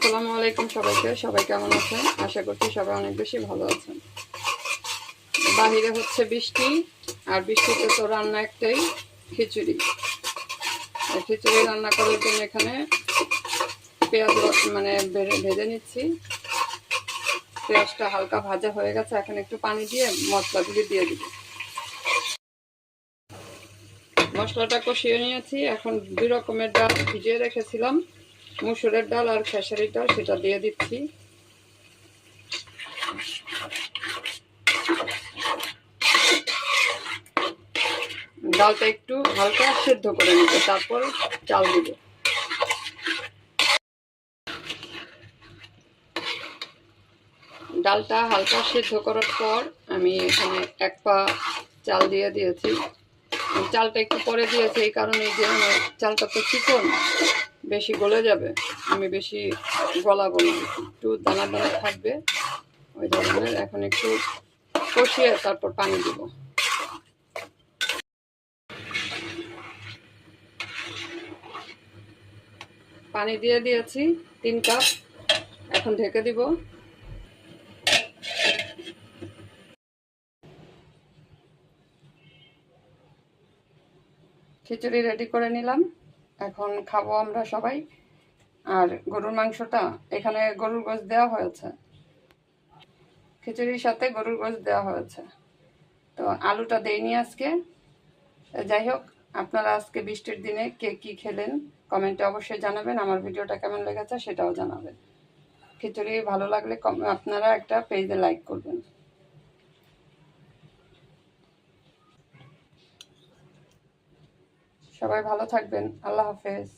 আসসালামু আলাইকুম সবাইকে। সবাই কেমন আছেন? আশা করছি সবাই অনেক বেশি ভালো আছেন। বাহিরে হচ্ছে বৃষ্টি, আর বৃষ্টিতে তো রান্না একটাই, খিচুড়ি। খিচুড়ি রান্না করার জন্য এখানে পেঁয়াজ ভেজে নিচ্ছি। পেঁয়াজটা হালকা ভাজা হয়ে গেছে, এখন একটু পানি দিয়ে মশলাগুলি দিয়ে দিব। মশলাটা কষিয়ে নিয়েছি। এখন 2 রকমের ডাল ভিজিয়ে রেখেছিলাম, মসুরের ডাল আর খেসারির ডাল, সেটা দিয়ে দিচ্ছি। ডালটা একটু হালকা সেদ্ধ করে নিব, তারপর চাল দিব। ডালটা হালকা সেদ্ধ করার পর আমি এখানে 1 পা চাল দিয়ে দিয়েছি। চালটা একটু পরে দিয়েছি এই কারণে যে চালটা তো চিকন, বেশি গলে যাবে, আমি বেশি গলাবো না, একটু দানা দানা থাকবে ওই ধরনের। এখন একটু কষিয়ে তারপর পানি দিব। পানি দিয়ে দিয়েছি 3 কাপ, এখন ঢেকে দিব। খিচুড়ি রেডি করে নিলাম, এখন খাবো আমরা সবাই। আর গরুর মাংসটা, এখানে গরুর গোশত দেওয়া হয়েছে, খিচুড়ির সাথে গরুর গোশত দেওয়া হয়েছে। তো আলুটা দেইনি আজকে। যাই হোক, আপনারা আজকে বৃষ্টির দিনে কে কী খেলেন কমেন্টে অবশ্যই জানাবেন। আমার ভিডিওটা কেমন লেগেছে সেটাও জানাবেন। খিচুড়ি ভালো লাগলে আপনারা একটা পেজে লাইক করবেন। সবাই ভালো থাকবেন। আল্লাহ হাফেজ।